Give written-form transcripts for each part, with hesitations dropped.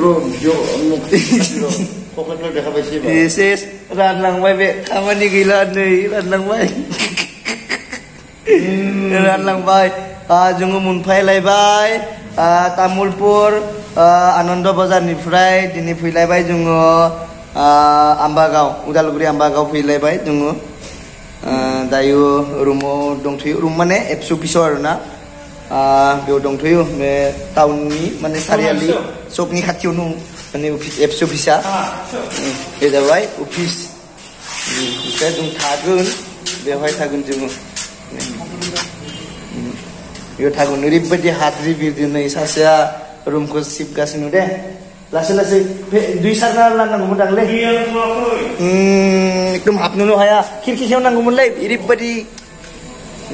bro, jo mukti bro. Pokoknya udah habis sih, Bang. Yesus, ranlang bae be. Kamani gila nih, ranlang bae. Ranlang bae. Jungo munfai laibay. Tamulpur Anondo Bazarनिफ्राय दिनै फैलायबाय जोङो आम्बागाव उदालगुरि आम्बागाव फैलायबाय जोङो दायो रुमाव दंथ'यो रुम माने एबसु अफिसाव आरोना बेयाव दंथ'यो बे टाउननि माने सारियालि सकनि खाथियाव दं माने एबसु अफिसा बे जाबाय अफिस ओमफ्राय जों थागोन बेवहाय थागोन जोङो बेयाव थागोन ओरैबायदि हाद्रि बिरदों नै सासेया रुमखौ सिबगासिनो दे लासै लासै दुइ सारना लांनांगौमोन दांलै एकदम हाबनोल' हाया खिरखियाव नांगौमोनलै ओरैबायदि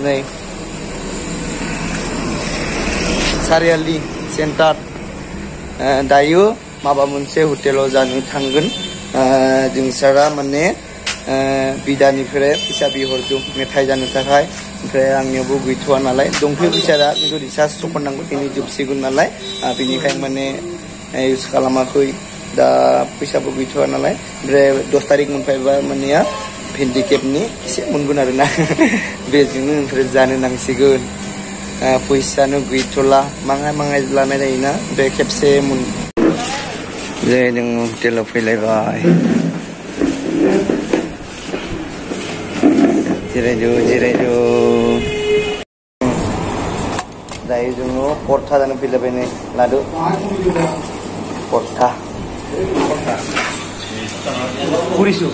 नै सारियालि सेन्टार दायो माबा मोनसे हटेलाव जानो थांगोन जों सारा माने बिदानिफ्राय फैसा बिहरदों मेथाइ जानो थाखाय ओमफ्राय आंनियावबो गैथ'वा नालाय दंथ'यो फैसाया खिन्थु रिसार्ज सफरनांगौ दिनै जोबसिगोन नालाय बेनिखायनो माने इउज खालामाखै दा फैसाबो गैथ'वा नालाय ओमफ्राय 10 तारिख मोनफायबा मानेया हेन्डिकेपनि एसे मोनगोन आरोना बेजोंनो ओमफ्राय जानो नांसिगोन फैसानो गैथ'ला माङाय लानाय जायोना ओमफ्राय खेबसे जे जों हटेलाव फैलायबाय जिरायदो दायो जोङो परथा जानो फैलायबाय नै लादो परथा पुरिसु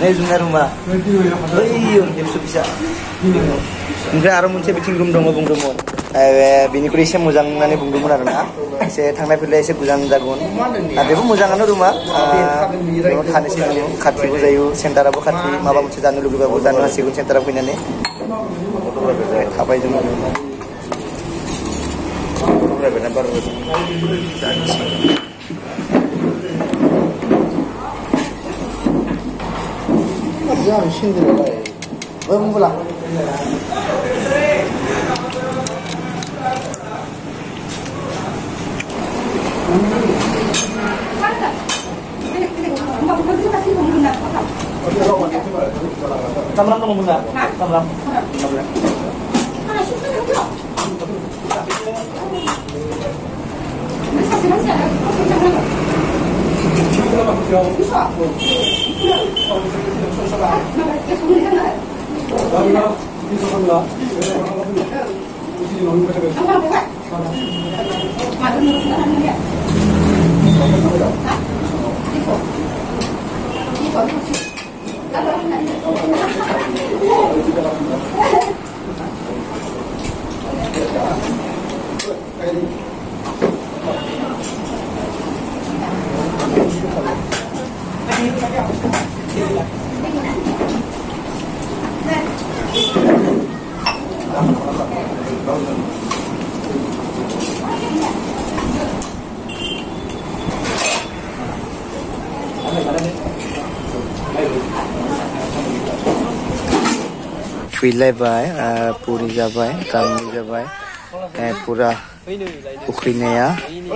नै जोंना रुमा ओइयो एकस' बिसा ओमफ्राय आरो मोनसे बिथिं रुम दङ बुंदोंमोन बेनिख्रुइ एसे मोजां होननानै बुंदोंमोन आरोना एसे थांलाय फैलाय एसे गोजान जागोन बेबो मोजाङानो रुमा थानोसै जोङो खाथिबो जायो सेन्टाराबो खाथि माबा मोनसे जानो लुगैबाबो जानो हासिगोन सेन्टाराव फैनानै थाबाय जोङो Tamram kamu bunda? Tamram. फैलायबाय पुरि जाबाय गामि जाबाय पुरा उखैनाया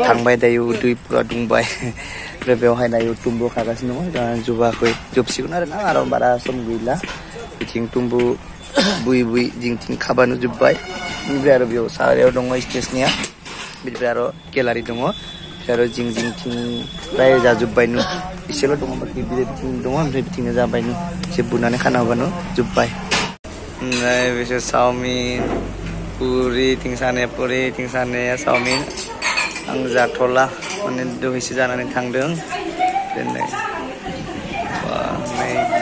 थांबाय दायो दै पुरा दुंबाय ओमफ्राय बेवहाय दायो तुम्बु खागासिनो दङ जोबाखै जोबसिगोन आरो बारा सम गैला बिथिं तुम्बु बुयै जिंथिं खाबानो जोब्बाय ओमफ्राय आरो बेयाव सारायाव दङ स्टेजनिया बिनिफ्राय आरो गेलारि दङ आरो जिंथिं प्राय जाजोब्बायनो एसेल' दङ बाखि बिथिं दङ ओमफ्राय बिथिंनो जाबायनो एसे बुनानै खाना होबानो जोब्बाय ओमफ्राय बिसोर चावमिन पुरि थिंसाने पुरि थिंसाने चावमिन आं जाथ'ला माने दहायसो जानानै थांदों दिनै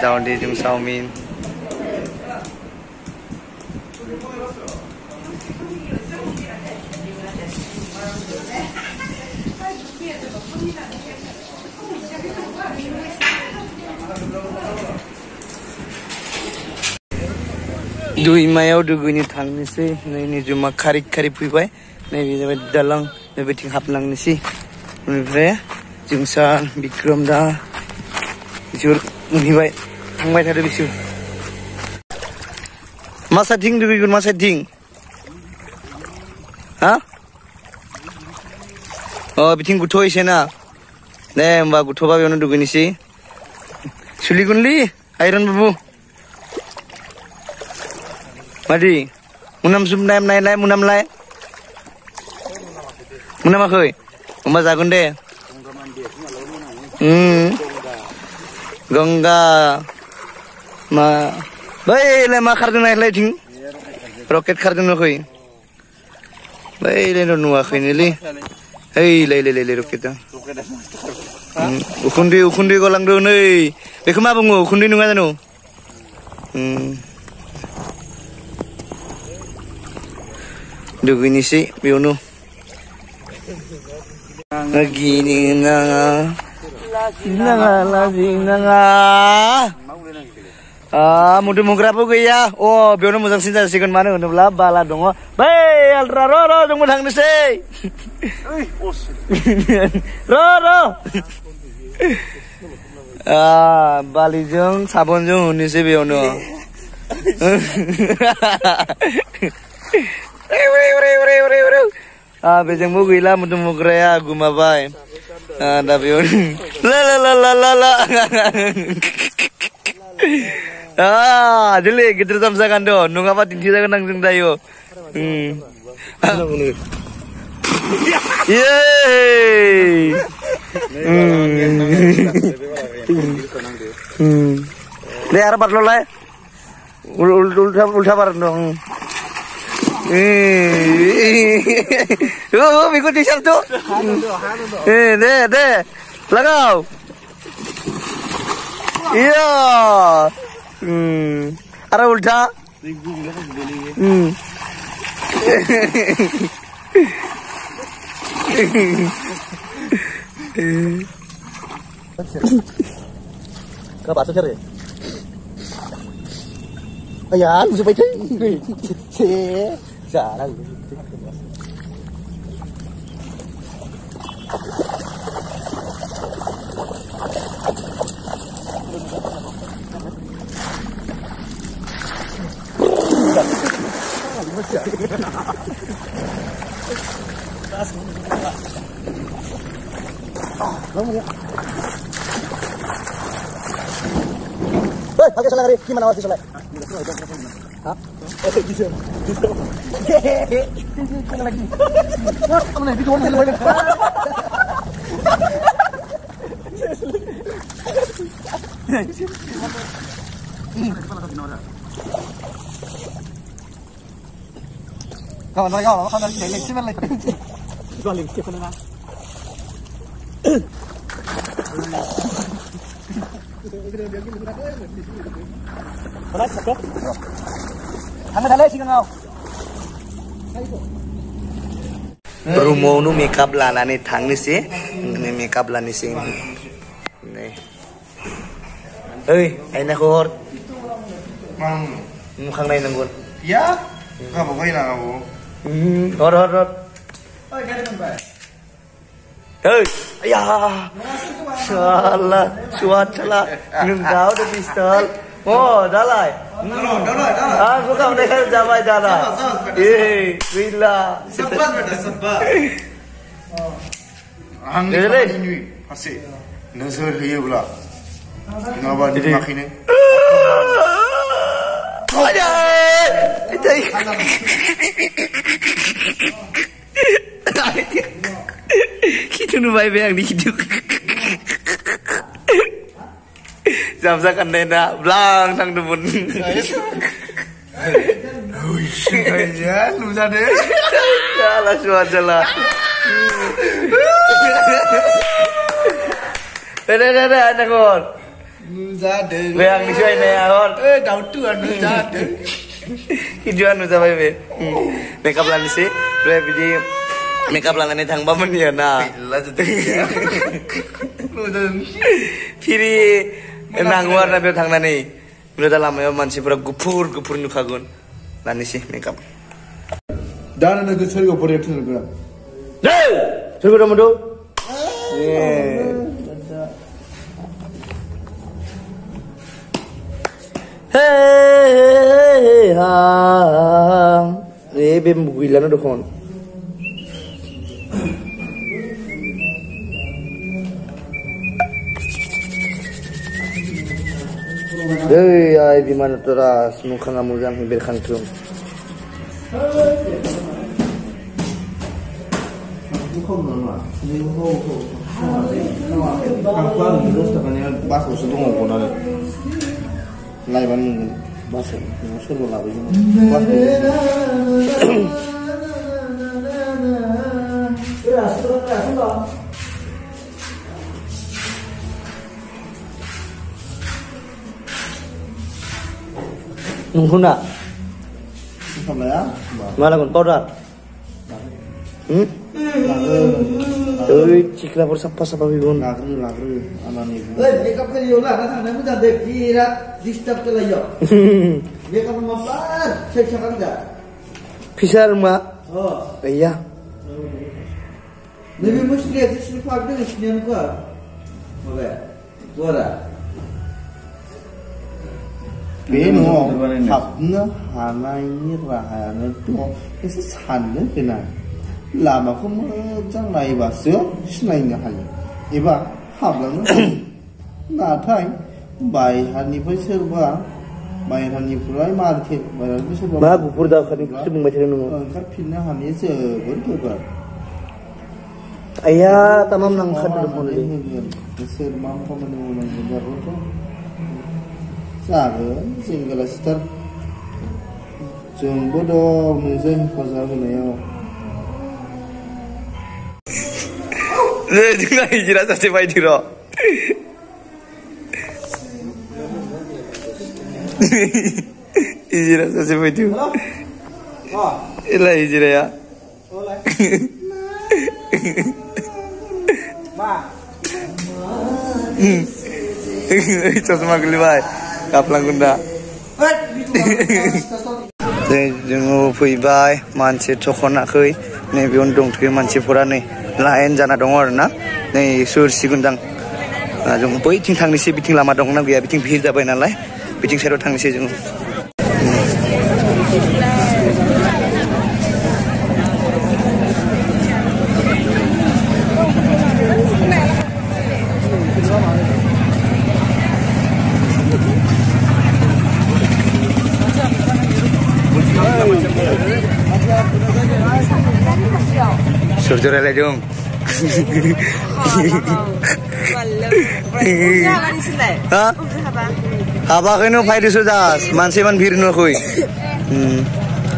दावदैजों चावमिन दैमायाव दुगैनो थांनोसै नै निजुमा खारि फैबाय नैबे जाबाय दालां बेबायदिं हाबलांनोसै ओमफ्राय जोंसार बिक्रम दा बिसोर मोनहैबाय थांबाय थादो बिसोर मा साइडथिं दुगैगोन मा साइडथिं Ha? Oh, biting guto ise na. Ne, mbak guto ba beono duginisi. Suli gunli, Iron babu. Madi, munam sum naim nai lai munam lai. Munam akhoi. Mbak jagun de. Gangga. Ma, bay le ma khardun nai lai ting. Roket khardun akhoi. Bay le no nuwa akhoi nili. Hey, le roket. Ukundi golang do nei. Beku ma bungu ukundi nunga janu. Dugini sih beono. Gini nanga. Mudu mugrapo ya. Oh, beono muzang sinta sigon mana untuk bala dongo. Bay, alra ro dong mudang nise. Ro. Balijong sabonjong nise beono. Bejeng mu gila mutu mugraya gumabai. Da beono. La. Jeli gitu samsa kando. Nunga apa tinci sa kanang jeng dayo. Yeay. Deh arah parlo lai. Ulta par dong. Ikut t-shirt tuh. Deh. Lagau. Iya. Arah ulta. Các bạn sao thế? Ây da, anh phải thế. Thế. Dạ đang. Hei, pakai salah hari. Gimana awak salah? Hah? Bisa. Lagi. Kamu nih bikin orang lain. Kawan kau, kawan lagi sih mana lagi? Gua lagi siapa nama? Berumo nu makeup lana nih thang nih sih, ini makeup lana sih. Nih, enak kor. Mukhang naik nanggun. Ya, kamu kau ini aku. Hor. Hei, ya, salah, cuaca nunggu udah pistol. Oh, dalai. Aku kan mereka jamai jana. Bila. Sabar beda, sabar. Ini masih nazar hiu pula. Kenapa di mak ini? Ada. Kita nu baik yang dihidup. Jamsa kan nena blang sang debun. Ya, lu sadar. Salah suara lah. Dah, anak kor. Lu sadar. Yang disuai nih kor. Tahu tu anu sadar. Kijuan nu sampai be. Makeup lan sih. Dua biji makeup lan ini thang baman ya na. Bila jadi. Lu dan. Piri nangwar nabi thang nani. Udah dalam ya mansipura gupur nukagun. Nani sih makeup. Dan ada kesel operate tu juga. Deh, suruh kamu do. Hey ha. Bem bugilan do kon. Ay di mana teras muka kamu yang hibirkan tuh. Nungkuna. Malah pun powder. Cikla bersapa-sapa bibun. Lagru, anani. Makeup ke yola, kan nama dah dekira disturb ke layo. Makeup apa? Cek dah. Pisar mak. Oh. Iya. Nabi mesti dia sifat dia senyum ke. Boleh. Suara. Beno, habna hanai rahana tu, itu sana kena. Lama kamu jangan naik bas, senai ngahan. Iba hablang, natai, bayi hani perserba, bayi hani purai market, bayi perserba. Mak bupur dah kan itu sebung macam nungu. Kan pindah hani se berkebar. Ayah tamam nang khat dulu ni. Ser mampu menunggu menunggu tu. Sabe, single star. Jumbo do mungkin pasal ni yo. Le juga hijrah saja bayi diro. Hijrah saja bayi diro. Ilah hijrah ya. Itu semua kelihatan. Kaplang gunda. Jangan fuybai, manci cokona kui, ni bion dong kui manci pura ni, lain jana dongor na, ni sur sigundang, jangan pui ting tang ni si biting lama dong na gaya biting bihir jabai nalai, biting sero tang ni si jangan. Surjur lele jom. Hah? Apa kenu faidu sudah? Mansi man bir nu kui.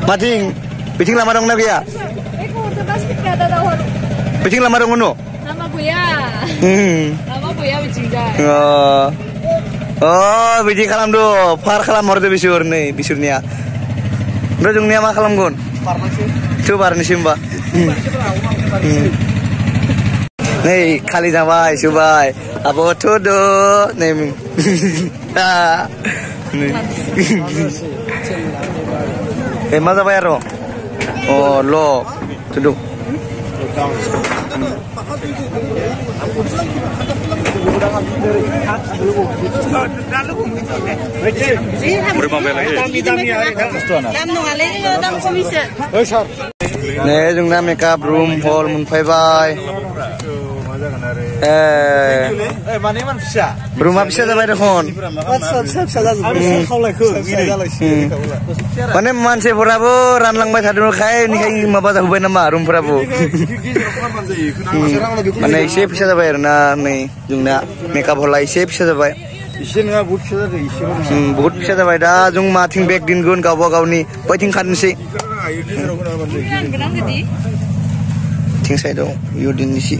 Mating, picing lama dong nabi ya. Picing lama dong nu. Lama buya. Lama buya picing dah. Oh, picing kalam do. Par kalam morde bisur nih, bisurnya. Bro jungnya mah kalam gun. Coba ni simba. Nih kali jamai subai. Apa tu do? Nih. Masa bayar lo? Oh lo, tuduk. Nih jungna makeup room hall mun bye. Rumah bisa sampai dekon. Mana manse purabu ranlang baca dulu kai ni kai maba tahu bayi nama rum purabu. Mana isi bisa sampai na nih jungna makeup hall isi bisa sampai. But bisa sampai dah jung mating back din gun kau bawa kau ni, poiting kan si. Ting saya dong, yudin ni si.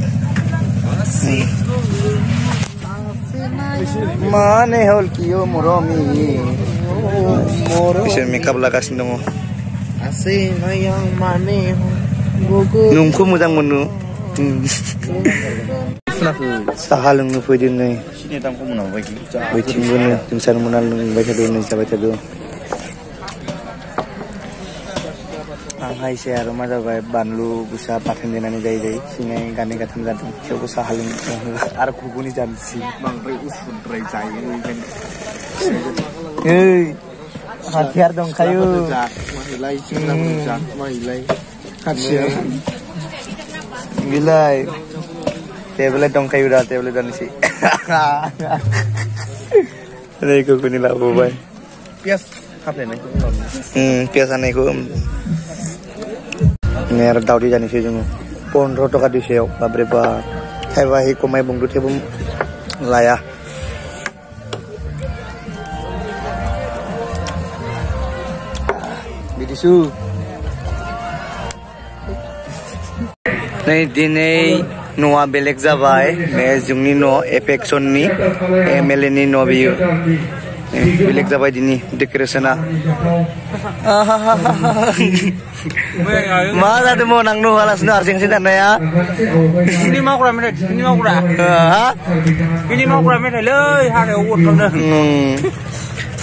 Mane hol kiyo moromi. Bisa makeup lakas namo. Asih mayang mane. Nungku mudang menu. Sahalung nu pwede na. Sini tangko mo na bagi. Waiting mo na. Yung saan mo na lang baca doon sa baca doon. Ang hai siya rumah dapat banlu bisa pakai dengan ini jai sini kan ini kata kata coba sahaling arah kubuni jansi Bang Ray usun Ray jai hati-hati dong kayu mahilai cina mujak mahilai hati gilai tablet dong kayu dah tablet dan isi Ini kuku ni labu bay. Pias apa ni? Pias aneh ku. Ini ada tahu di jenis itu. Pon roto kadi seo, babreba. Hewa hi komai bung dut hebum laya. Bidisu. Nei dinei noa belek jabai me jungni no affection ni MLA ni no biu belek jabai dini decorationa ma da demo nang no halas no arsing sidan ya Ini mau kurang minit, ini mau kurang. ha Ini mau kurang minit le, hari uut kan dah.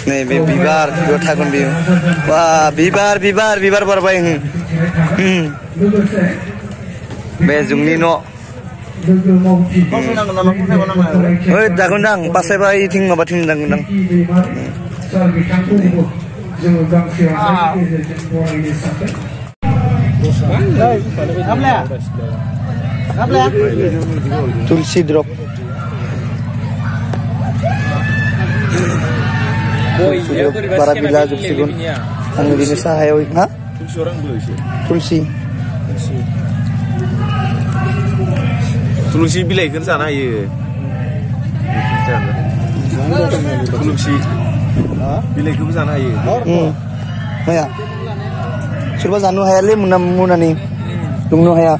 nei be bibar do thagon biu wah bibar barbai be jungni no oi dagundang pasai bai thing ma bathing dagundang tulsi drop para bila jupsigun ang dinis sa hayo ha tulsi Tulusi bilai kan sana ye. Tulusi. Bilai kan sana ye. maya surba janu hayale munani dungno haya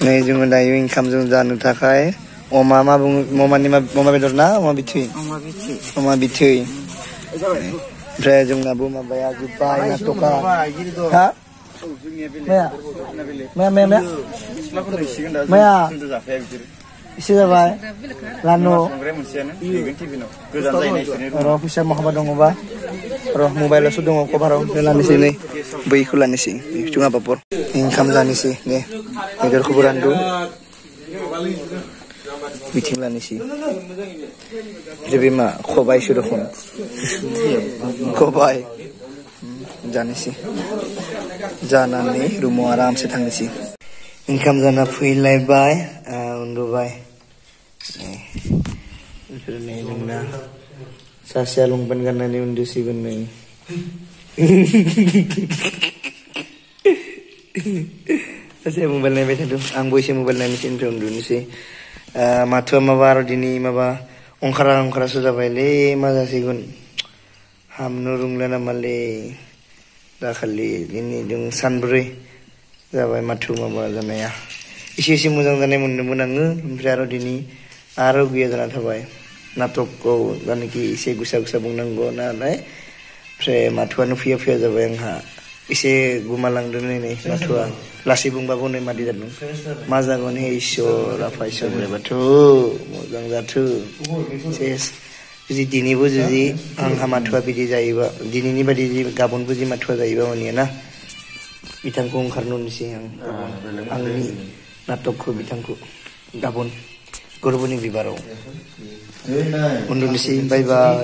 nei jung dayu income jung janu takai oma ma bung mama bedor na oma bithui Dre jung nabu ma baya jupai na toka ha maya isi jabai lano roh bisa Muhammad dong ba roh mobile su dong ko baro lan sini bui kulan isi cunga papor income jani si ne egar kuburan do biting lan isi jadi ma khobai sudah phone khobai jani si jana ni rumo aram se thang si income jana feel lai bai undu bai nih nungna sasya lungpan karena ni undu si benai sasya mobile nai beta tu ang boy si mobile nai mesin tu undu ni si matua mawar dini mawa ongkara sudah baile maza sigun hamnu runglana male dakali ini dung sanbri zabai matu mawa zanaya isi mujang jane munangu oमफ्राय dini aro guya jana thabai natok ko janiki ise gusa bungnanggo nalai oमफ्राय matua nu fiya jabai angha ise gumalang dene nei matua lasi bungbabu nei madi janu majagon he ishor apa ishor batu mujang jatu ses jadi dini bu jadi angha matua bidi jaiba dini ni badi gabon buji matua jaiba oni na bitangku karno nisi yang angni natokku bitangku gabon gurbuni bibaro undu nisi bye bye